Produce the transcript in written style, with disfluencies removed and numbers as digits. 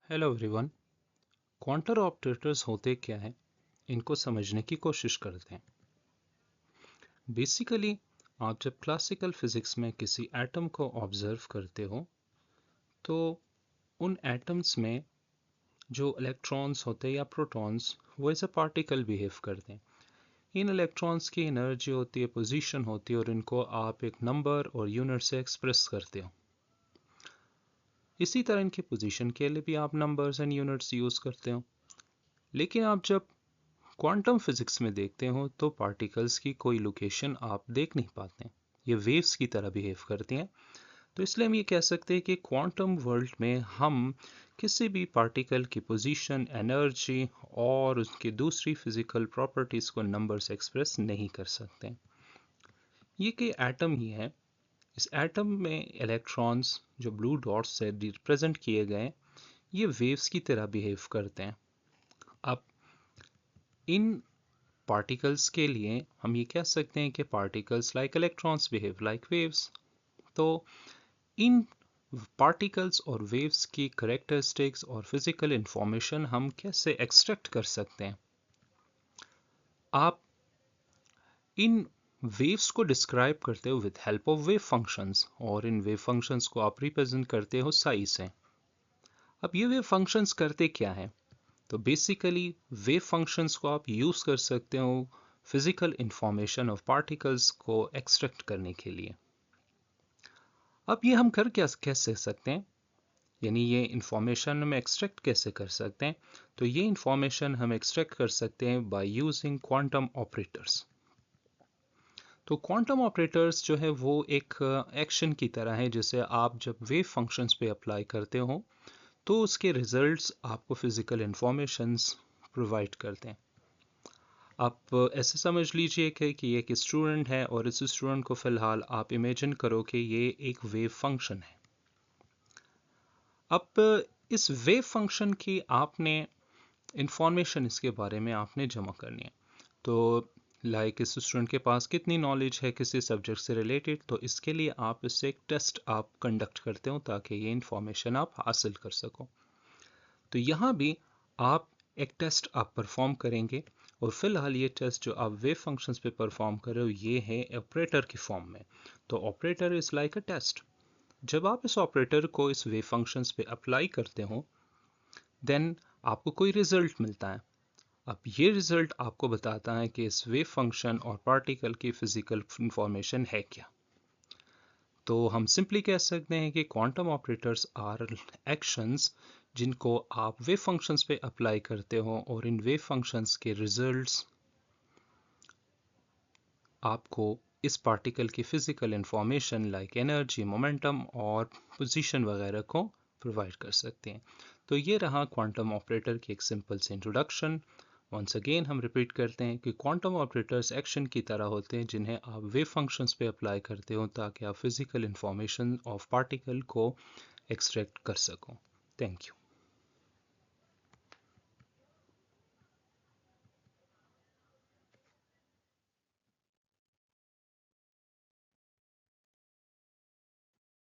Hello everyone. Quantum operators होते क्या हैं, इनको समझने की कोशिश करते हैं। बेसिकली आप जब क्लासिकल फिजिक्स में किसी एटम को ऑब्जर्व करते हो तो उन एटम्स में जो इलेक्ट्रॉन्स होते हैं या प्रोटॉन्स वो एज अ पार्टिकल बिहेव करते हैं। इन इलेक्ट्रॉन्स की एनर्जी होती है, पोजीशन होती है और इनको आप एक नंबर और यूनिट से एक्सप्रेस करते हो। इसी तरह इनकी पोजीशन के लिए भी आप नंबर्स एंड यूनिट्स यूज़ करते हो। लेकिन आप जब क्वांटम फिजिक्स में देखते हो तो पार्टिकल्स की कोई लोकेशन आप देख नहीं पाते। ये वेव्स की तरह बिहेव करती हैं। तो इसलिए हम ये कह सकते हैं कि क्वांटम वर्ल्ड में हम किसी भी पार्टिकल की पोजीशन, एनर्जी और उसकी दूसरी फिजिकल प्रॉपर्टीज को नंबर से एक्सप्रेस नहीं कर सकते। ये कि एटम ही है। इस एटम में इलेक्ट्रॉन्स जो ब्लू डॉट्स से रिप्रेजेंट किए गए, ये वेव्स की तरह बिहेव करते हैं। अब इन पार्टिकल्स के लिए हम ये कह सकते हैं कि particles like electrons behave like waves. तो इन पार्टिकल्स और वेव्स की करेक्टरिस्टिक्स और फिजिकल इंफॉर्मेशन हम कैसे एक्सट्रैक्ट कर सकते हैं। आप इन वेव्स को डिस्क्राइब करते हो with help of wave functions और इन वेव फंक्शंस को आप रिप्रेजेंट करते हो साई से। अब ये वेव फंक्शंस करते क्या हैं? तो बेसिकली वेव फंक्शंस को आप यूज़ कर सकते हो फिजिकल इंफॉर्मेशन ऑफ पार्टिकल्स को एक्सट्रैक्ट करने के लिए। अब ये हम कर क्या कैसे सकते हैं, यानी ये इंफॉर्मेशन हम एक्सट्रैक्ट कैसे कर सकते हैं? तो ये इंफॉर्मेशन हम एक्सट्रैक्ट कर सकते हैं बाय यूजिंग क्वांटम ऑपरेटर्स। तो क्वांटम ऑपरेटर्स जो है वो एक एक्शन की तरह है, जिसे आप जब वेव फंक्शंस पे अप्लाई करते हो तो उसके रिजल्ट्स आपको फिजिकल इंफॉर्मेशंस प्रोवाइड करते हैं। आप ऐसे समझ लीजिए कि ये एक स्टूडेंट है और इस स्टूडेंट को फ़िलहाल आप इमेजिन करो कि ये एक वेव फंक्शन है। अब इस वेव फंक्शन की आपने इंफॉर्मेशन इसके बारे में आपने जमा करनी है। तो लाइक इस स्टूडेंट के पास कितनी नॉलेज है किसी सब्जेक्ट से रिलेटेड, तो इसके लिए आप इससे एक टेस्ट आप कंडक्ट करते हो ताकि ये इंफॉर्मेशन आप हासिल कर सको। तो यहाँ भी आप एक टेस्ट आप परफॉर्म करेंगे और फिलहाल ये टेस्ट जो आप वेव फंक्शंस पे परफॉर्म कर रहे हो ये है ऑपरेटर की फॉर्म में। तो operator is like a test. जब आप इस ऑपरेटर को इस वेव फंक्शंस पे अप्लाई करते हो देन आपको कोई रिजल्ट मिलता है। अब ये रिजल्ट आपको बताता है कि इस वेव फंक्शन और पार्टिकल की फिजिकल इंफॉर्मेशन है क्या। तो हम सिंपली कह सकते हैं कि क्वांटम ऑपरेटर्स आर एक्शंस जिनको आप वेव फंक्शंस पे अप्लाई करते हो और इन वेव फंक्शंस के रिजल्ट्स आपको इस पार्टिकल की physical information like energy, momentum और पोजीशन वगैरह को प्रोवाइड कर सकते हैं। तो ये रहा क्वांटम ऑपरेटर की एक सिंपल सी इंट्रोडक्शन। वंस अगेन हम रिपीट करते हैं कि क्वांटम ऑपरेटर्स एक्शन की तरह होते हैं जिन्हें आप वेव फंक्शंस पे अप्लाई करते हो ताकि आप फिजिकल इंफॉर्मेशन ऑफ पार्टिकल को एक्सट्रैक्ट कर सको। Thank you.